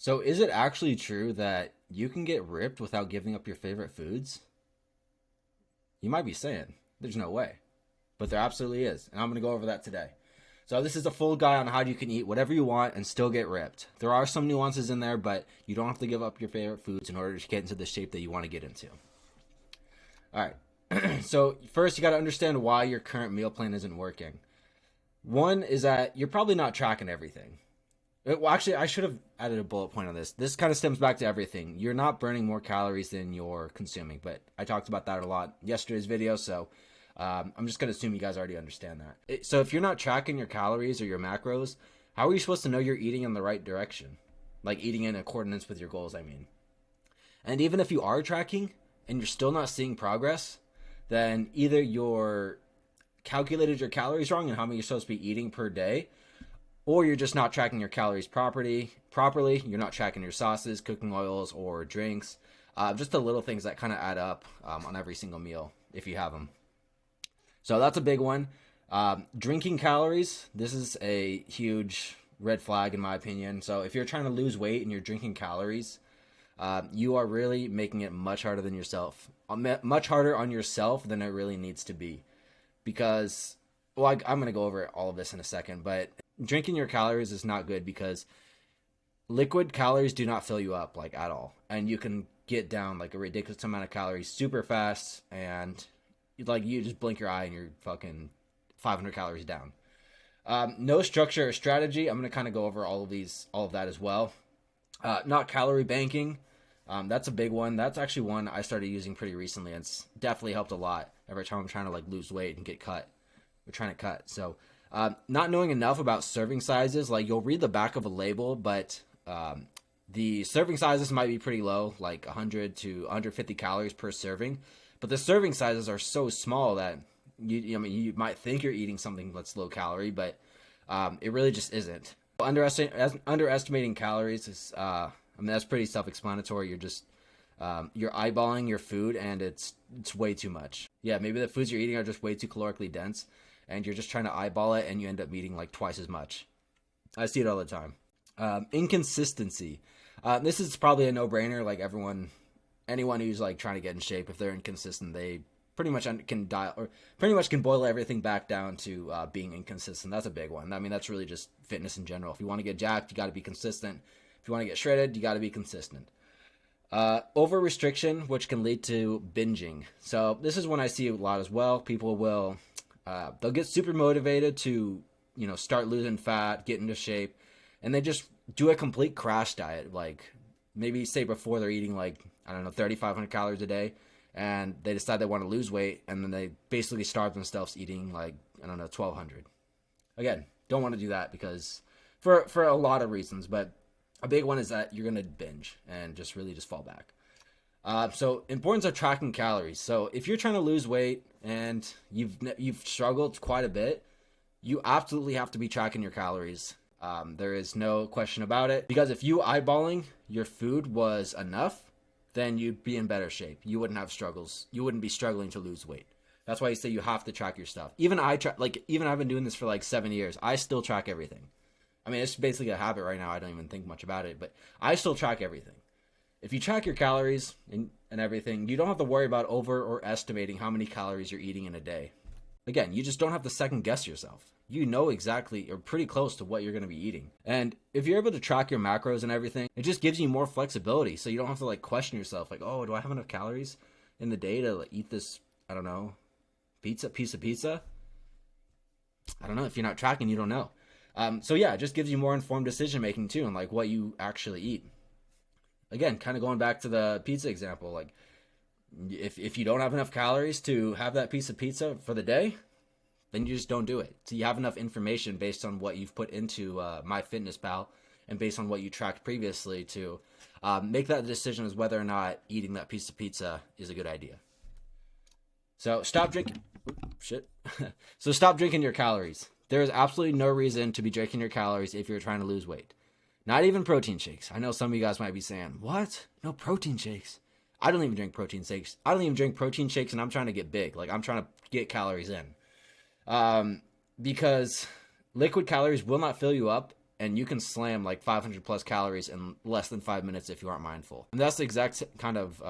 So, is it actually true that you can get ripped without giving up your favorite foods? You might be saying, there's no way. But there absolutely is. And I'm going to go over that today. So, this is a full guide on how you can eat whatever you want and still get ripped. There are some nuances in there, but you don't have to give up your favorite foods in order to get into the shape that you want to get into. All right. So, first, you got to understand why your current meal plan isn't working. One is that you're probably not tracking everything. Well, actually, I should have added a bullet point on this. This kind of stems back to everything. You're not burning more calories than you're consuming, but I talked about that a lot in yesterday's video, so I'm just going to assume you guys already understand that. So if you're not tracking your calories or your macros, how are you supposed to know you're eating in the right direction? Like eating in accordance with your goals, I mean. And even if you are tracking and you're still not seeing progress, then either you're calculated your calories wrong and how many you're supposed to be eating per day, or you're just not tracking your calories properly. You're not tracking your sauces, cooking oils, or drinks. Just the little things that kind of add up on every single meal if you have them. So that's a big one. Drinking calories. This is a huge red flag in my opinion. So if you're trying to lose weight and you're drinking calories, you are really making it much harder than yourself. Much harder on yourself than it really needs to be. Because, well, I'm going to go over all of this in a second, but drinking your calories is not good because liquid calories do not fill you up like at all, and you can get down like a ridiculous amount of calories super fast, and like you just blink your eye and you're fucking 500 calories down. No structure or strategy. I'm gonna kind of go over all of that as well. Not calorie banking. That's a big one. That's actually one I started using pretty recently, and it's definitely helped a lot every time I'm trying to like lose weight and get cut. We're trying to cut. So not knowing enough about serving sizes, like you'll read the back of a label, but the serving sizes might be pretty low, like 100 to 150 calories per serving. But the serving sizes are so small that you might think you're eating something that's low calorie, but it really just isn't. Underestimating calories is, that's pretty self-explanatory. You're eyeballing your food, and it's way too much. Yeah, maybe the foods you're eating are just way too calorically dense, and you're just trying to eyeball it, and you end up eating like twice as much. I see it all the time. Inconsistency. This is probably a no-brainer. Like anyone who's like trying to get in shape, if they're inconsistent, they pretty much can boil everything back down to being inconsistent. That's a big one. I mean, that's really just fitness in general. If you want to get jacked, you got to be consistent. If you want to get shredded, you got to be consistent. Over restriction, which can lead to binging. So this is one I see a lot as well. People will they'll get super motivated to start losing fat, get into shape, and they just do a complete crash diet. Like maybe say before they're eating like 3,500 calories a day, and they decide they want to lose weight, and then they basically starve themselves eating like 1,200. Again, don't want to do that because for a lot of reasons, but a big one is that you're gonna binge and just really just fall back. So importance of tracking calories. So if you're trying to lose weight and you've struggled quite a bit, you absolutely have to be tracking your calories. There is no question about it, because if you eyeballing your food was enough, then you'd be in better shape. You wouldn't have struggles. You wouldn't be struggling to lose weight. That's why you say you have to track your stuff. Even I've been doing this for like 7 years. I still track everything. I mean, it's basically a habit right now. I don't even think much about it, but I still track everything. If you track your calories and everything, you don't have to worry about over or estimating how many calories you're eating in a day. Again, you just don't have to second guess yourself. You know exactly or pretty close to what you're going to be eating. And if you're able to track your macros and everything, it just gives you more flexibility. So you don't have to like question yourself like, oh, do I have enough calories in the day to like, eat this, piece of pizza? I don't know. If you're not tracking, you don't know. So yeah, it just gives you more informed decision making too, and like what you actually eat. Again, kind of going back to the pizza example, like if you don't have enough calories to have that piece of pizza for the day, then you just don't do it. So you have enough information based on what you've put into MyFitnessPal and based on what you tracked previously to make that decision as whether or not eating that piece of pizza is a good idea. So stop drinking. So stop drinking your calories. There is absolutely no reason to be drinking your calories if you're trying to lose weight. Not even protein shakes. I know some of you guys might be saying, what? No protein shakes. I don't even drink protein shakes. I don't even drink protein shakes, and I'm trying to get big. Like, I'm trying to get calories in. Because liquid calories will not fill you up and you can slam like 500 plus calories in less than 5 minutes if you aren't mindful. And that's the exact kind of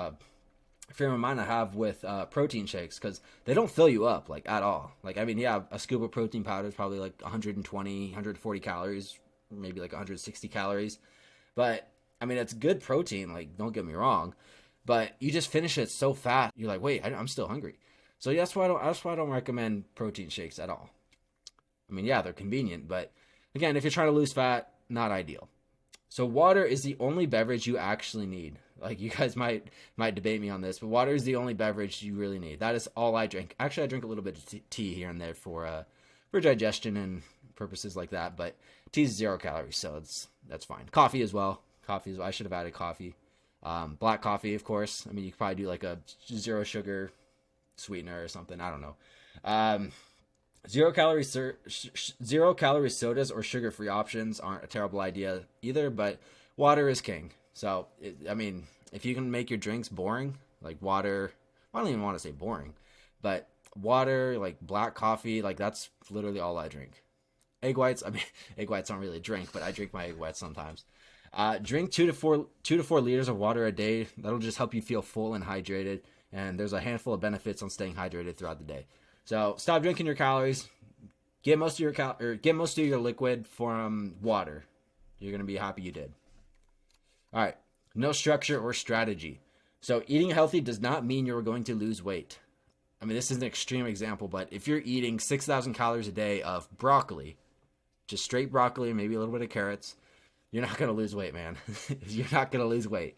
frame of mind I have with protein shakes, because they don't fill you up like at all. Like, I mean, yeah, a scoop of protein powder is probably like 120, 140 calories, maybe like 160 calories. But I mean, it's good protein. Like, don't get me wrong, but you just finish it so fast. You're like, wait, I'm still hungry. So that's why I don't recommend protein shakes at all. I mean, yeah, they're convenient, but again, if you're trying to lose fat, not ideal. So water is the only beverage you actually need. Like, you guys might debate me on this, but water is the only beverage you really need. That is all I drink. Actually, I drink a little bit of tea here and there for digestion and purposes like that. But tea is 0 calories, so that's fine. Coffee as well. I should have added coffee. Black coffee, of course. I mean, you could probably do like a 0 sugar sweetener or something. I don't know. 0 calorie sodas or sugar free options aren't a terrible idea either, but water is king. So, I mean, if you can make your drinks boring, like water, I don't even want to say boring, but water, like black coffee, like that's literally all I drink. Egg whites, I mean, egg whites aren't really a drink, but I drink my egg whites sometimes. Drink 2 to 4 liters of water a day. That'll just help you feel full and hydrated. And there's a handful of benefits on staying hydrated throughout the day. So stop drinking your calories. Get most of your liquid from water. You're gonna be happy you did. All right, no structure or strategy. So eating healthy does not mean you're going to lose weight. I mean, this is an extreme example, but if you're eating 6,000 calories a day of broccoli, just straight broccoli, maybe a little bit of carrots, you're not going to lose weight, man. You're not going to lose weight.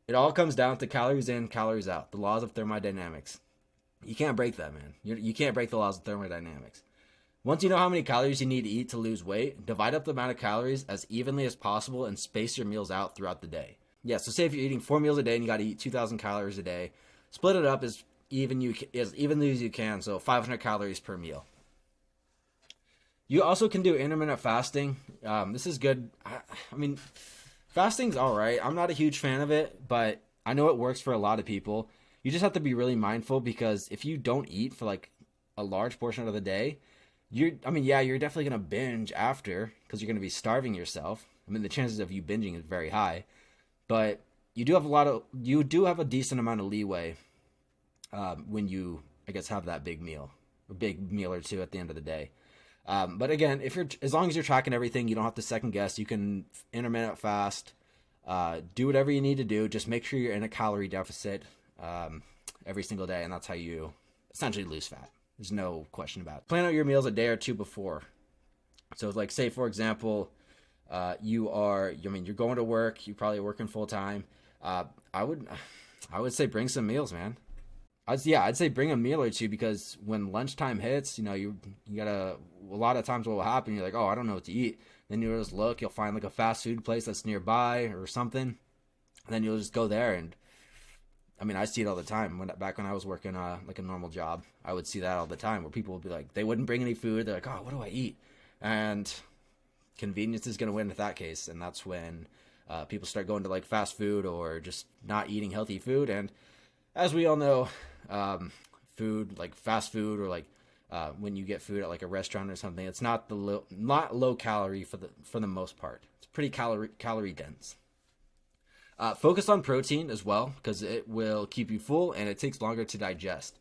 It all comes down to calories in, calories out, the laws of thermodynamics. You can't break that, man. You can't break the laws of thermodynamics. Once you know how many calories you need to eat to lose weight, divide up the amount of calories as evenly as possible and space your meals out throughout the day. Yeah, so say if you're eating 4 meals a day and you got to eat 2,000 calories a day, split it up as evenly as you can, so 500 calories per meal. You also can do intermittent fasting. This is good. I mean, fasting's all right. I'm not a huge fan of it, but I know it works for a lot of people. You just have to be really mindful, because if you don't eat for like a large portion of the day, you're definitely going to binge after, because you're going to be starving yourself. I mean, the chances of you binging is very high, but you do have a decent amount of leeway when you, I guess, have that big meal or two at the end of the day. But again, as long as you're tracking everything, you don't have to second guess. You can intermittent fast, do whatever you need to do. Just make sure you're in a calorie deficit every single day, and that's how you essentially lose fat. There's no question about it. Plan out your meals a day or two before. So, like, say for example, you're going to work. You're probably working full time. I would say bring some meals, man. I'd say bring a meal or two, because when lunchtime hits, you gotta, a lot of times what will happen, you're like, oh, I don't know what to eat. Then you'll just look, you'll find like a fast food place that's nearby or something. And then you'll just go there. And I mean, I see it all the time. Back when I was working like a normal job, I would see that all the time, where people would be like, they wouldn't bring any food. They're like, oh, what do I eat? And convenience is going to win in that case. And that's when people start going to like fast food or just not eating healthy food. And as we all know, food, like fast food, or like when you get food at like a restaurant or something, it's not low calorie for the most part. It's pretty calorie dense. Focus on protein as well, because it will keep you full and it takes longer to digest.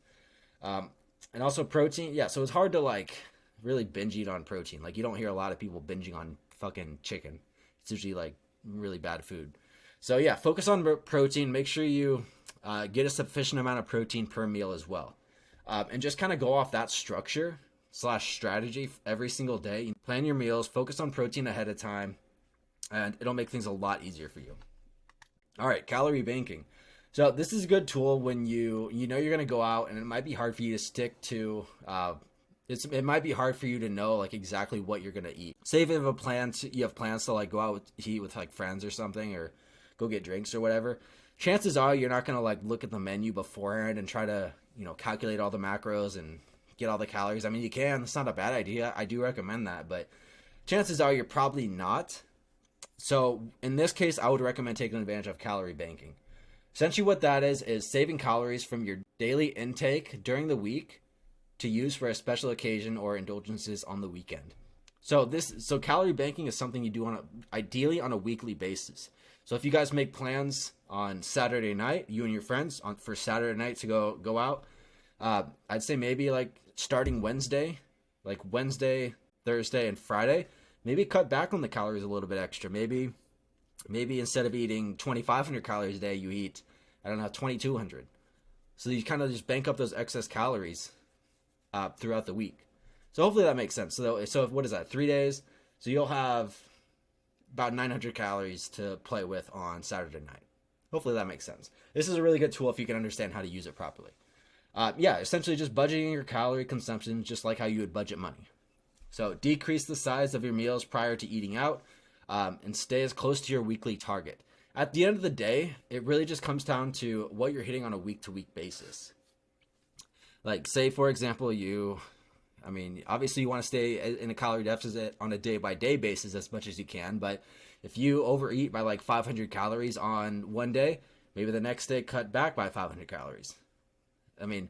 And also protein, yeah, so it's hard to like really binge eat on protein. Like, you don't hear a lot of people binging on fucking chicken. It's usually like really bad food. So yeah, focus on protein. Make sure you get a sufficient amount of protein per meal as well. And just kind of go off that structure / strategy every single day. Plan your meals, focus on protein ahead of time, and it'll make things a lot easier for you. All right, calorie banking. So this is a good tool when you know you're going to go out, and it might be hard for you to stick to, it might be hard for you to know like exactly what you're going to eat. Say if you have plans to like go out to eat with like friends or something, or go get drinks or whatever. Chances are you're not going to like look at the menu beforehand and try to, calculate all the macros and get all the calories. I mean, you can, it's not a bad idea. I do recommend that, but chances are you're probably not. So in this case, I would recommend taking advantage of calorie banking. Essentially what that is saving calories from your daily intake during the week to use for a special occasion or indulgences on the weekend. So calorie banking is something you do ideally on a weekly basis. So if you guys make plans on Saturday night, you and your friends for Saturday night to go out, I'd say maybe like starting Wednesday, like Wednesday, Thursday, and Friday, maybe cut back on the calories a little bit extra. Maybe instead of eating 2,500 calories a day, you eat, I don't know, 2,200. So you kind of just bank up those excess calories throughout the week. So hopefully that makes sense. So what is that? 3 days. So you'll have about 900 calories to play with on Saturday night. Hopefully that makes sense. This is a really good tool if you can understand how to use it properly. Essentially just budgeting your calorie consumption just like how you would budget money. So decrease the size of your meals prior to eating out, and stay as close to your weekly target. At the end of the day, it really just comes down to what you're hitting on a week-to-week basis. Like, say, for example, obviously you want to stay in a calorie deficit on a day-by-day basis as much as you can, but if you overeat by like 500 calories on one day, maybe the next day cut back by 500 calories. And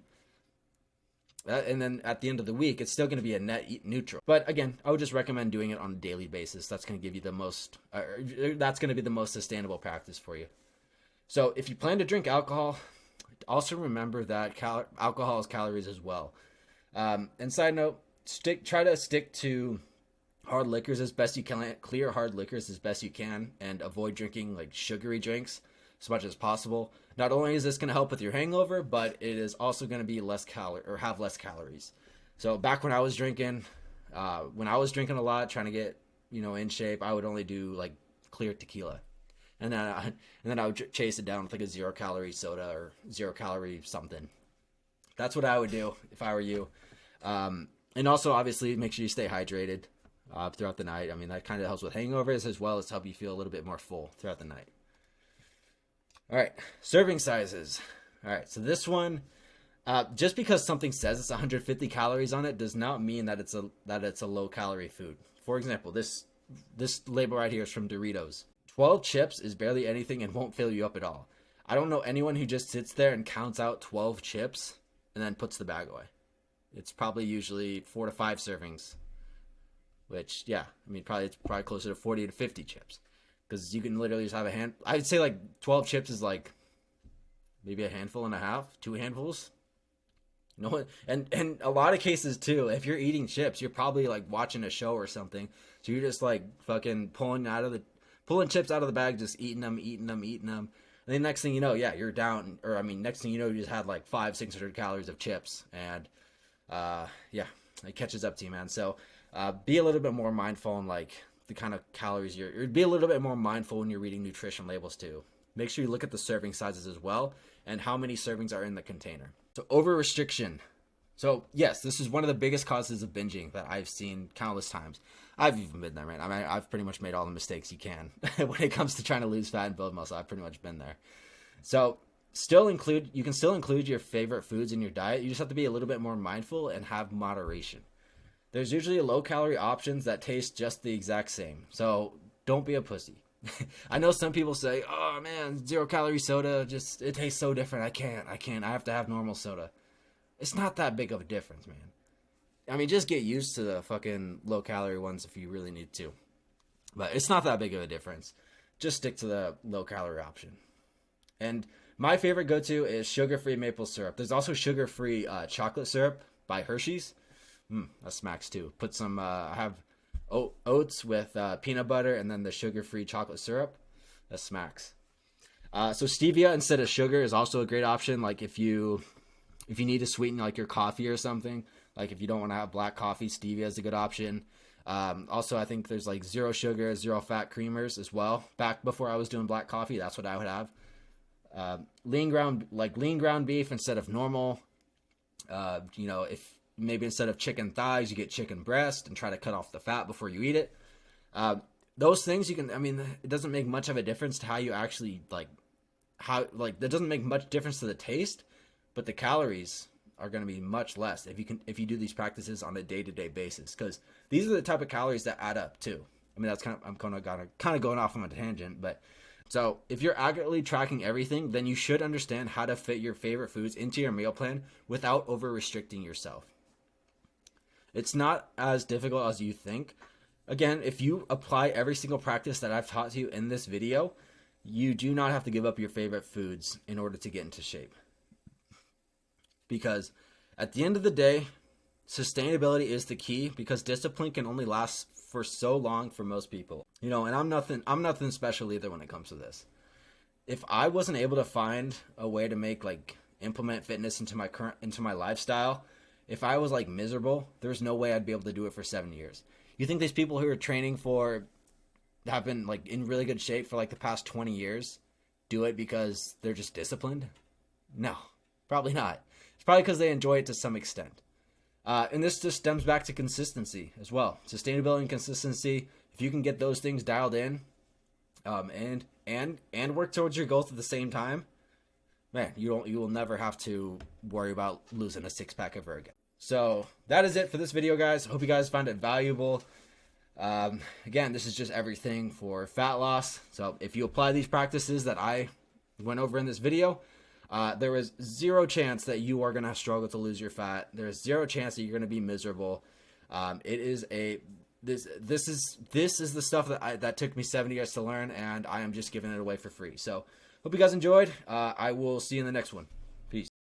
then at the end of the week, it's still going to be a net neutral. But again, I would just recommend doing it on a daily basis. That's going to give you that's going to be the most sustainable practice for you. So if you plan to drink alcohol, also remember that alcohol is calories as well. And side note, try to stick to hard liquors as best you can, clear hard liquors as best you can, and avoid drinking like sugary drinks as much as possible. Not only is this going to help with your hangover, but it is also going to be have less calories. So back when I was drinking a lot, trying to get in shape, I would only do like clear tequila, and then I would chase it down with like a 0-calorie soda or 0-calorie something. That's what I would do if I were you. And also obviously make sure you stay hydrated throughout the night. That kind of helps with hangovers as well as help you feel a little bit more full throughout the night. All right, serving sizes. All right, so this one, just because something says it's 150 calories on it does not mean that it's a low calorie food. For example, this label right here is from Doritos. 12 chips is barely anything and won't fill you up at all. I don't know anyone who just sits there and counts out 12 chips and then puts the bag away. It's probably usually 4 to 5 servings, which it's probably closer to 40 to 50 chips. Because you can literally just have a hand. I'd say like 12 chips is like maybe a handful and a half, 2 handfuls. And a lot of cases too, if you're eating chips, you're probably like watching a show or something. So you're just like fucking pulling chips out of the bag, just eating them. And then next thing you know, you're down. Or next thing you know, you just had like 500-600 calories of chips, and it catches up to you, man. So be a little bit more mindful on like the kind of calories be a little bit more mindful when you're reading nutrition labels too. Make sure you look at the serving sizes as well and how many servings are in the container. So over restriction. So yes, this is one of the biggest causes of binging that I've seen countless times. I've even been there, man. I've pretty much made all the mistakes you can when it comes to trying to lose fat and build muscle. I've pretty much been there. So you can still include your favorite foods in your diet. You just have to be a little bit more mindful and have moderation. There's usually low-calorie options that taste just the exact same. So don't be a pussy. I know some people say, oh, man, 0-calorie soda, it tastes so different. I can't. I have to have normal soda. It's not that big of a difference, man. Just get used to the fucking low-calorie ones if you really need to. But it's not that big of a difference. Just stick to the low-calorie option. And my favorite go-to is sugar-free maple syrup. There's also sugar-free chocolate syrup by Hershey's. That smacks too. Put some, I have oats with peanut butter and then the sugar-free chocolate syrup. That smacks. So stevia instead of sugar is also a great option. Like if you need to sweeten like your coffee or something, like if you don't want to have black coffee, stevia is a good option. Also, I think there's like 0 sugar, 0 fat creamers as well. Back before I was doing black coffee, that's what I would have. Lean ground beef instead of normal. If maybe instead of chicken thighs, you get chicken breast and try to cut off the fat before you eat it. Those things it doesn't make much of a difference to how you actually that doesn't make much difference to the taste, but the calories are going to be much less if you do these practices on a day-to-day basis, because these are the type of calories that add up too. That's I'm kind of going off on a tangent, but so if you're accurately tracking everything, then you should understand how to fit your favorite foods into your meal plan without over restricting yourself. It's not as difficult as you think. Again, if you apply every single practice that I've taught you in this video, you do not have to give up your favorite foods in order to get into shape. Because at the end of the day, sustainability is the key, because discipline can only last for so long for most people. You know, and I'm nothing special either when it comes to this. If I wasn't able to find a way to make, like, implement fitness into my lifestyle, if I was like miserable, there's no way I'd be able to do it for 7 years. You think these people who are training have been like in really good shape for like the past 20 years do it because they're just disciplined? No, probably not. It's probably because they enjoy it to some extent. And this just stems back to consistency as well. Sustainability and consistency. If you can get those things dialed in, and work towards your goals at the same time, man, you will never have to worry about losing a 6-pack ever again. So that is it for this video, guys. Hope you guys found it valuable. Again, this is just everything for fat loss. So if you apply these practices that I went over in this video, there is zero chance that you are going to struggle to lose your fat. There's zero chance that you're going to be miserable. This is the stuff that took me 7 years to learn, and I am just giving it away for free. So hope you guys enjoyed. I will see you in the next one.